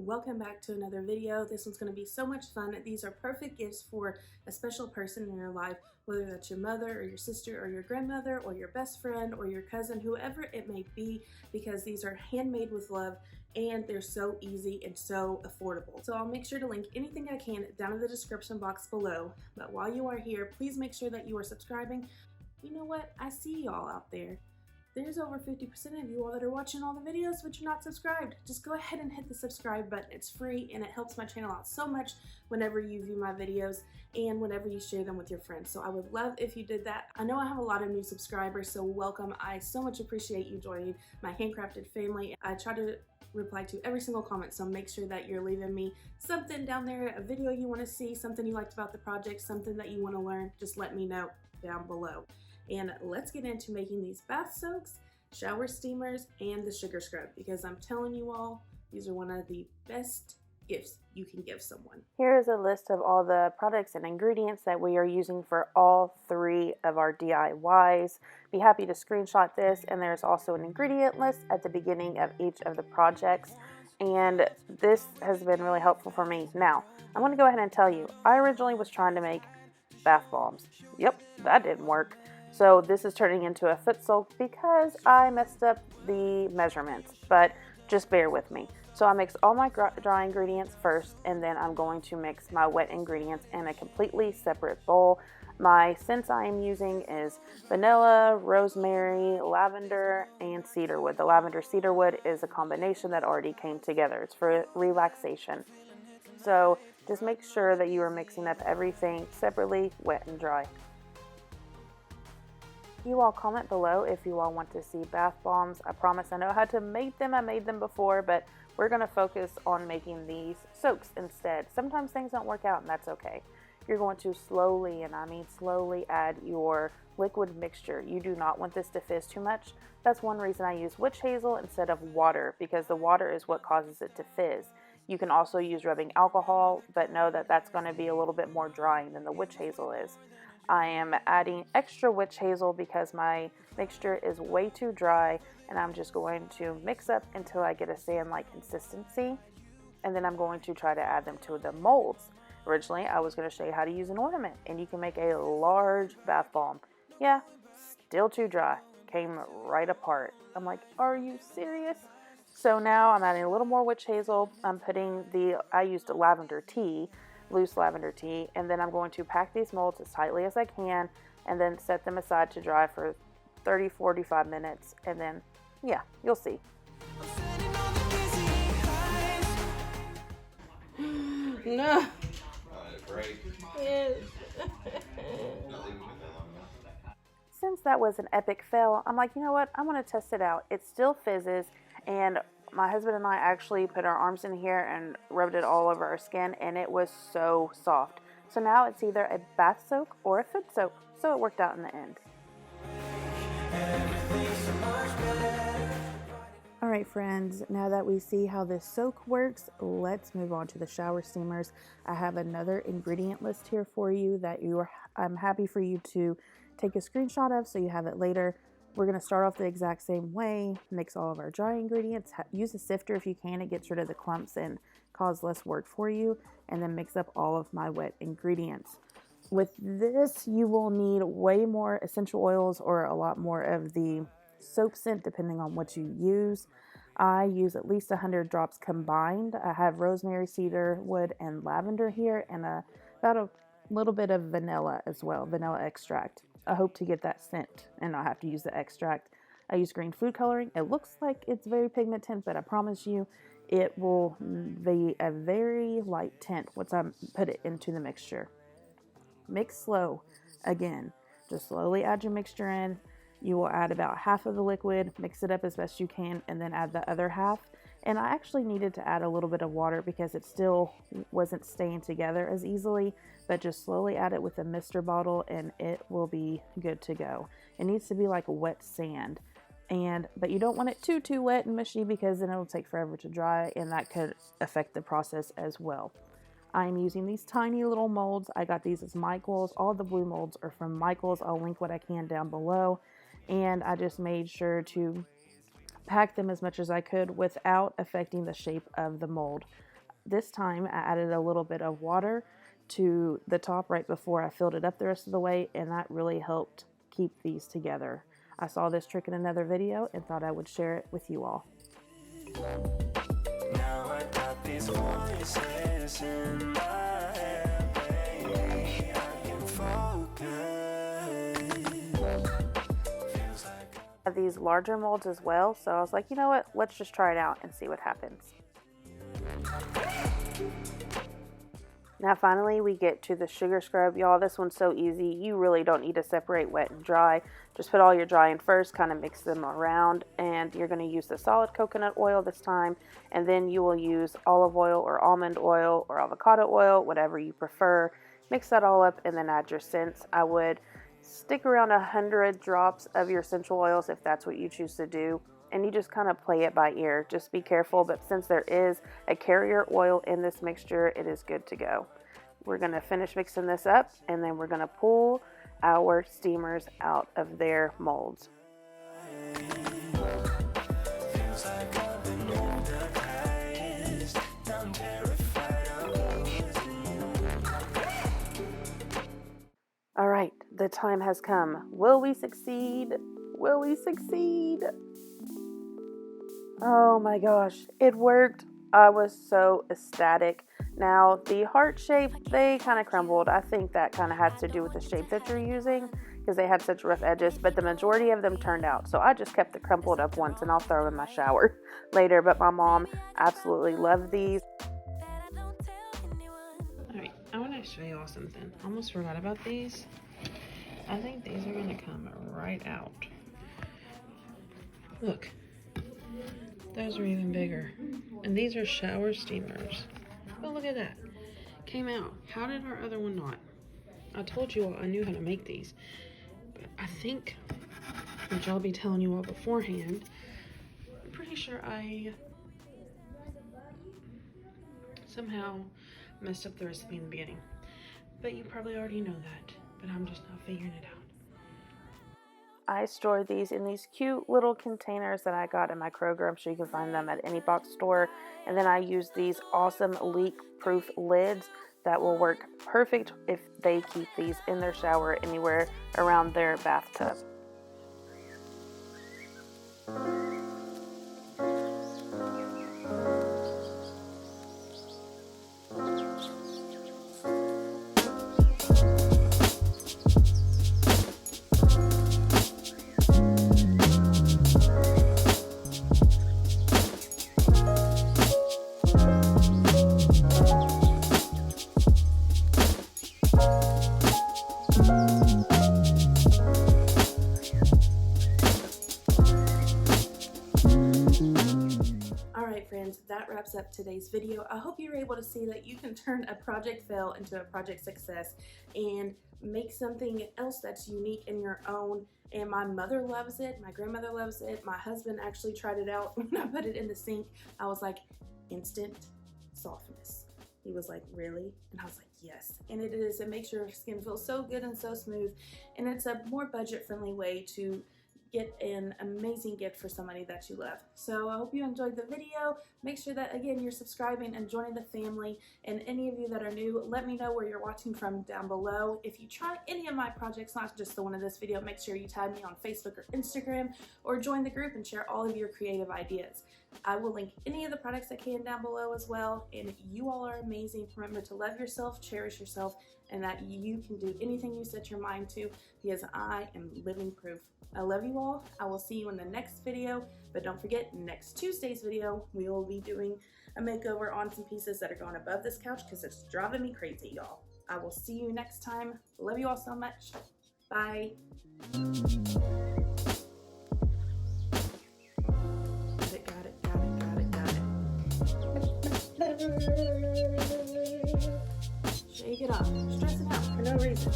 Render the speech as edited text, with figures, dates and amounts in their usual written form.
welcome back to another video. This one's going to be so much fun. These are perfect gifts for a special person in your life, whether that's your mother or your sister or your grandmother or your best friend or your cousin, whoever it may be, because these are handmade with love and they're so easy and so affordable. So I'll make sure to link anything I can down in the description box below. But while you are here, please make sure that you are subscribing. You know what? I see y'all out there. There's over 50% of you all that are watching all the videos, but you're not subscribed. Just go ahead and hit the subscribe button. It's free and it helps my channel out so much whenever you view my videos and whenever you share them with your friends. So I would love if you did that. I know I have a lot of new subscribers, so welcome. I so much appreciate you joining my Handcrafted family. I try to reply to every single comment, so make sure that you're leaving me something down there, a video you want to see, something you liked about the project, something that you want to learn. Just let me know down below. And let's get into making these bath soaks, shower steamers, and the sugar scrub, because I'm telling you all, these are one of the best gifts you can give someone. Here is a list of all the products and ingredients that we are using for all three of our DIYs. Be happy to screenshot this, and there's also an ingredient list at the beginning of each of the projects. And this has been really helpful for me. Now, I'm going to go ahead and tell you, I originally was trying to make bath bombs. Yep, that didn't work. So this is turning into a foot soak because I messed up the measurements, but just bear with me. So I mix all my dry ingredients first, and then I'm going to mix my wet ingredients in a completely separate bowl. My scents I am using is vanilla, rosemary, lavender, and cedarwood. The lavender cedarwood is a combination that already came together. It's for relaxation. So just make sure that you are mixing up everything separately, wet and dry. You all comment below if you all want to see bath bombs. I promise I know how to make them. I made them before, but we're going to focus on making these soaks instead. Sometimes things don't work out, and that's okay. You're going to slowly, and I mean slowly, add your liquid mixture. You do not want this to fizz too much. That's one reason I use witch hazel instead of water, because the water is what causes it to fizz. You can also use rubbing alcohol, but know that that's going to be a little bit more drying than the witch hazel is. I am adding extra witch hazel because my mixture is way too dry, and I'm just going to mix up until I get a sand-like consistency, and then I'm going to try to add them to the molds. Originally, I was going to show you how to use an ornament, and you can make a large bath bomb. Yeah, still too dry. Came right apart. I'm like, are you serious? So now I'm adding a little more witch hazel. I used lavender tea, loose lavender tea, and then I'm going to pack these molds as tightly as I can and then set them aside to dry for 30-45 minutes, and then yeah, you'll see. No. Since that was an epic fail, I'm like, you know what, I'm going to test it out. It still fizzes, and my husband and I actually put our arms in here and rubbed it all over our skin, and it was so soft. So now it's either a bath soak or a foot soak, so it worked out in the end. Alright friends, now that we see how this soak works, let's move on to the shower steamers. I have another ingredient list here for you that I'm happy for you to take a screenshot of so you have it later. We're going to start off the exact same way, mix all of our dry ingredients, use a sifter if you can, it gets rid of the clumps and cause less work for you, and then mix up all of my wet ingredients. With this, you will need way more essential oils or a lot more of the soap scent depending on what you use. I use at least 100 drops combined. I have rosemary, cedarwood, and lavender here, and about a little bit of vanilla as well, vanilla extract. I hope to get that scent and not have to use the extract. I use green food coloring. It looks like it's very pigment tint, but I promise you it will be a very light tint once I put it into the mixture. Mix slow. Again, just slowly add your mixture in. You will add about half of the liquid, mix it up as best you can, and then add the other half. And I actually needed to add a little bit of water because it still wasn't staying together as easily, but just slowly add it with a mister bottle and it will be good to go. It needs to be like wet sand, but you don't want it too wet and mushy because then it'll take forever to dry, and that could affect the process as well. I'm using these tiny little molds. I got these as Michaels. All the blue molds are from Michaels. I'll link what I can down below, and I just made sure to pack them as much as I could without affecting the shape of the mold. this time I added a little bit of water to the top right before I filled it up the rest of the way, and that really helped keep these together. I saw this trick in another video and thought I would share it with you all. Now I got these voices in my head, baby, I can focus. Feels like I have these larger molds as well, so I was like, you know what, let's just try it out and see what happens. Now finally we get to the sugar scrub. Y'all, this one's so easy. You really don't need to separate wet and dry. Just put all your dry in first, kind of mix them around, and you're going to use the solid coconut oil this time, and then you will use olive oil or almond oil or avocado oil, whatever you prefer. Mix that all up and then add your scents. I would stick around 100 drops of your essential oils if that's what you choose to do. And you just kind of play it by ear. Just be careful, but since there is a carrier oil in this mixture, it is good to go. We're going to finish mixing this up, and then we're going to pull our steamers out of their molds. feels like I've been hypnotized. I'm terrified of losing you. All right, the time has come. Will we succeed? Will we succeed? Oh my gosh, it worked. I was so ecstatic. Now, the heart shape, they kind of crumbled. I think that kind of has to do with the shape that you're using because they had such rough edges, but the majority of them turned out. So I just kept the crumpled up ones, and I'll throw them in my shower later. But my mom absolutely loved these. All right, I want to show you all something. Almost forgot about these. I think these are going to come right out. Look. Those are even bigger. And these are shower steamers. Oh, look at that. Came out. How did our other one not? I told you all I knew how to make these. But I think, which I'll be telling you all beforehand, I'm pretty sure I somehow messed up the recipe in the beginning. But you probably already know that. But I'm just now figuring it out. I store these in these cute little containers that I got in my Kroger. I'm sure you can find them at any box store. And then I use these awesome leak-proof lids that will work perfect if they keep these in their shower anywhere around their bathtub. That wraps up today's video. I hope you were able to see that you can turn a project fail into a project success and make something else that's unique in your own. And my mother loves it, my grandmother loves it, my husband actually tried it out when I put it in the sink. I was like, instant softness. He was like, really? And I was like, yes. And it is. It makes your skin feel so good and so smooth. And it's a more budget-friendly way to get an amazing gift for somebody that you love. So I hope you enjoyed the video. Make sure that, again, you're subscribing and joining the family. And any of you that are new, let me know where you're watching from down below. If you try any of my projects, not just the one in this video, make sure you tag me on Facebook or Instagram, or join the group and share all of your creative ideas. I will link any of the products I can down below as well. And you all are amazing. Remember to love yourself, cherish yourself, and that you can do anything you set your mind to, because I am living proof. I love you all. I will see you in the next video, but don't forget, next Tuesday's video, we will be doing a makeover on some pieces that are going above this couch because it's driving me crazy, y'all. I will see you next time. Love you all so much. Bye. Got it. Shake it off. Stress it out for no reason.